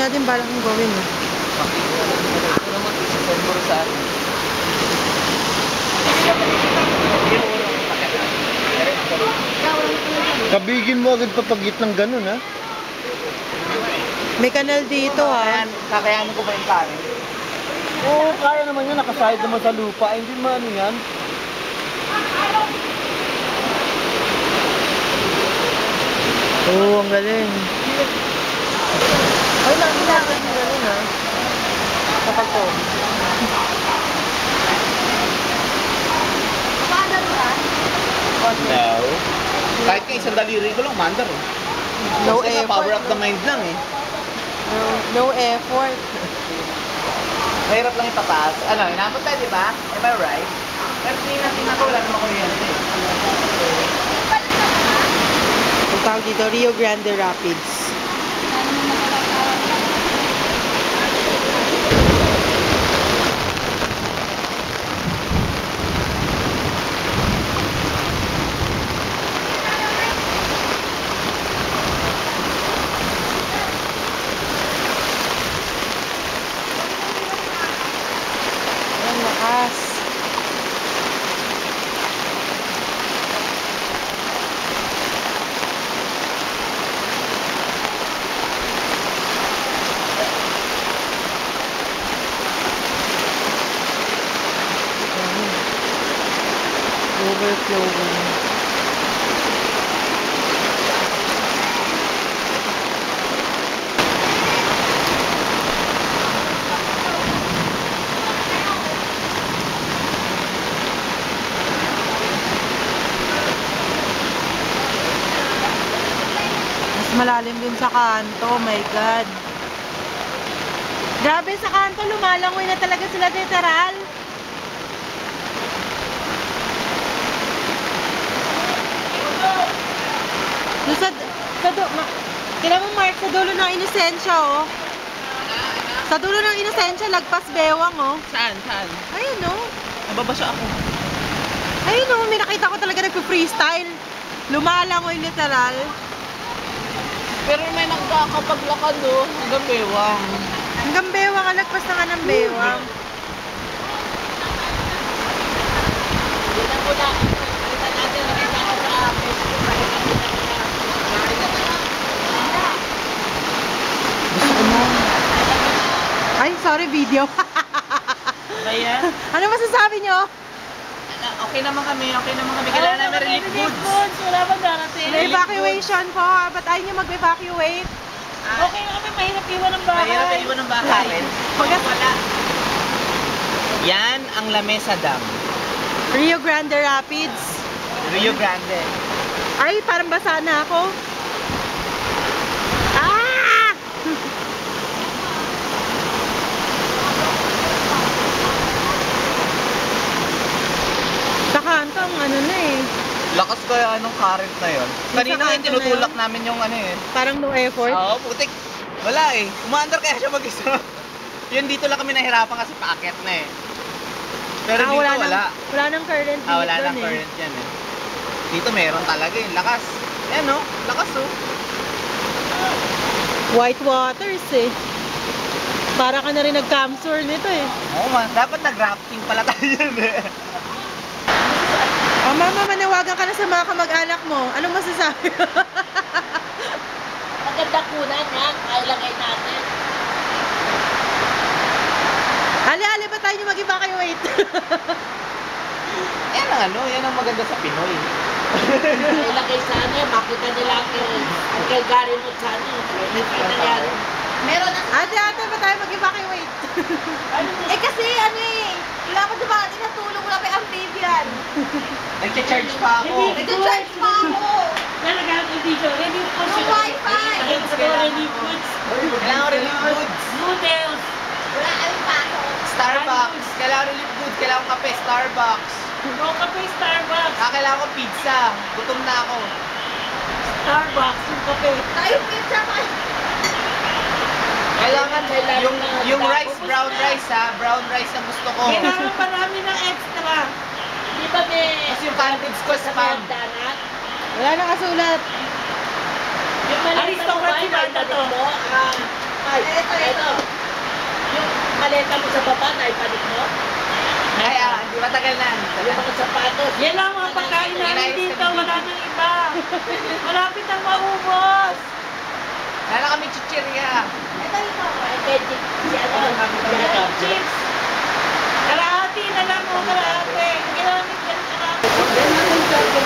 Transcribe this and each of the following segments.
nga din balak kong gawin eh. Ito naman, isa-send mo sa atin. Kabigin mo agad papagit ng ganun, ha? May kanal dito ha. Kakayanin ko ba yung kanin? Oo, kaya naman yan. Nakasahid naman sa lupa. Hindi naman ano yan. Oo, ang galing. Ay, nakilala yung galing ha. Kapag to. No. Kahit nga isang daliri ko lang, mandar eh. No Kasi effort. power up the mind lang eh. No effort. Mahirap lang ipataas. Ano, inabot tayo, di ba? Am I right? Pero tingnan ko, wala naman kuryente eh. Ang tawag dito, Rio Grande Rapids. Ang lakas. Overflowing. Mas malalim dun sa kanto, oh my God. Grabe, sa kanto, lumalangoy na talaga sila literal. Doon tingnan mo Mark, sa dulo ng Inosensya oh. Sa dulo ng Inosensya, lagpas bewang oh. Saan? Ayun oh. Nababasa ako. Ayun oh, may nakita ko talaga nagpo-freestyle. Lumalangoy literal. Pero may nagkakapaglakad oh. Hanggang bewang. Hanggang bewang, lagpas na nga ng bewang. Ay, sorry video. Ayan. Ano masasabi nyo? Okay naman kami. Kailangan namin relief goods. Wala bang darating? May evacuation po. Ba't ayaw nyo mag-evacuate? Okay na kami, mahirap iwan ng bahay. Mahirap na iwan ng bahay. Wala. Yan ang Lamesa Dam. Rio Grande Rapids. Rio Grande. Ay, parang basa na ako. Ah! Sa kanto, ang ano na eh. Lakas kaya nung current na yon. Kanina kanto yung na tinutulak yun? namin yung ano eh. Parang no effort. Oo, putik. Wala eh. Umaandar kaya siya mag-isa. Yun dito lang kami nahirapan kasi paakyat na eh. Pero dito wala. Wala nang current dito Wala nang current yan eh. Dito meron talaga eh. Lakas. Ayan oh. Lakas oh. White waters eh. Para ka na rin nag-camsur nito eh. Oo man. Dapat nag-rafting pala tayo yan eh. Oh, mama, manawagan ka na sa mga kamag-anak mo. Anong masasabi? Maganda kunan yan, kailagay natin. Ali-ali ba tayo mag-evacuate? Yan ang ano. Yan ang maganda sa Pinoy. Kailagay sana, makita nila ang kay Gary mo sana. Nakita yan. Meron na Ate, ba tayo mag-evacuate? eh kasi ano eh, wala ko diba, tinatulong wala pa yung amphibian. Nagcha-charge pa ako. Nag-charge pa ako. Talagang hindi siya. Ready po siya. Yung wifi. Ready foods. Kailangan ko relief goods. Noodles. Wala kami pasok. Starbucks. Kailangan relief goods. Kailangan ko kape. Starbucks. No kape Starbucks. Kailangan ko pizza. Gutom na ako. Starbucks. Yung kape. Tayo pizza pa. Kailangan yung rice, brown rice ha. Brown rice ang gusto ko. Kailangan marami ng extra. Di ba may... Tapos yung canned ko spam. Wala nang kasulat. Yung malaki Aristocrat si Marta to. Ay, ano? Yung maleta mo sa baba na ipalit mo? Ay, hindi matagal na. Yung mga sapatos. Yan lang mga pagkain namin dito. Wala nang iba. Malapit ang maubos. Lala kami chichirya. Ito yung mga energetic. Si ano? Chips. Kalahati na lang mo, kalahati. Ginamit yan kalahati.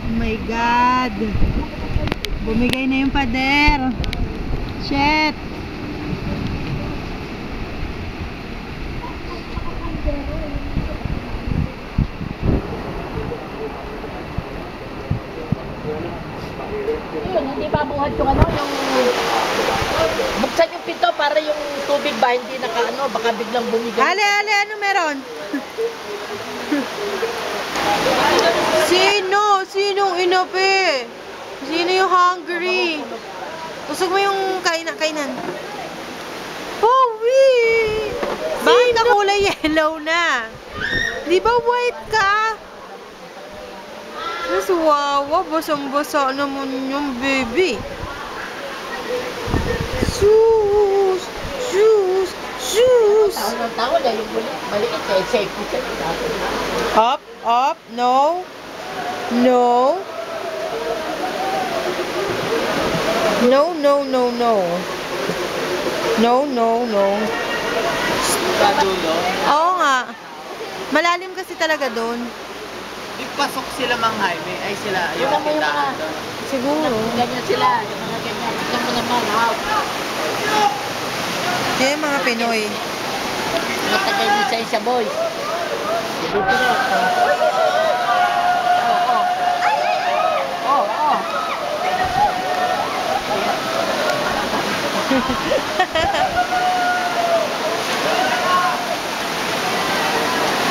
Oh my God! Bumigay na yung pader. Shit! Yun, hindi mabuhat yung ano, yung... Buksan yung pinto para yung tubig ba hindi naka baka biglang bumigay. Ale, ano meron? Sinong inapi? Sino yung hungry? Usog mo yung kainan. Howie! Bakit ka kulay yellow na? Di ba white ka? Mas wawa, basang-basa naman yung baby. Shoes! Taon ng taon na yung maliit eh, safe po siya. Up, no. No. No. Sa dulo. Oo nga. Malalim kasi talaga doon. Ipasok sila Mang Jaime. Ay sila. Yung Tingnan mo yung pintahan mga- doon. Siguro. Ganyan sila, yung mga ganyan. Tingnan mo naman, ha? Kaya yung mga Pinoy. Matagal din sa isa, boys. Dito na. Oh.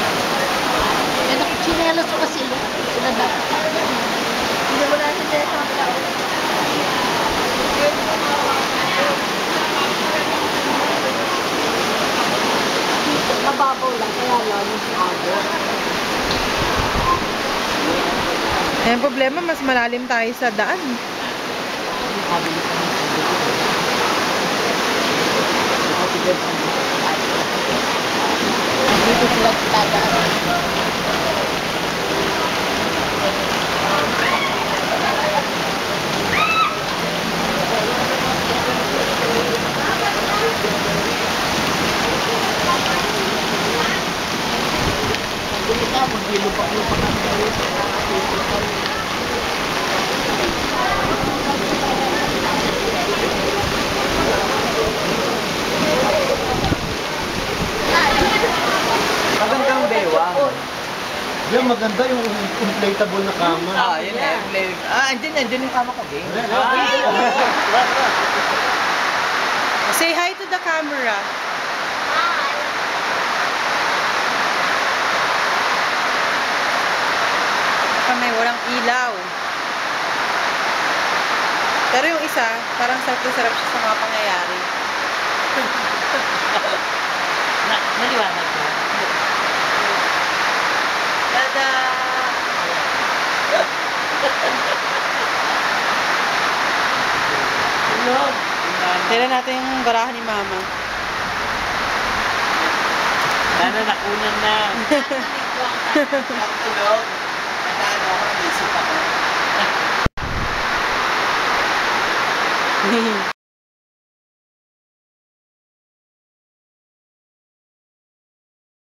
Yan ako chinelas ko kasi. Sila dapat. Hindi mo natin dito ang tao. Mababaw lang, kaya lang agos. Ang problema, mas malalim tayo sa daan. Dito sila dadaan. Hindi ka, magbilupak-lupak ang gawin. Magandang bewang. Yan, maganda yung inflatable na kama. Yun eh. Andyan yung kama ko, Bing. Say hi to the camera. Kami, walang ilaw. Pero yung isa, parang sarap na sarap siya sa mga pangyayari. Naliwanag ka? Tada! Tulog. Tira natin yung barahan ni Mama. Sana nakunan na. Ang tulog. Ano ako, naisip ako.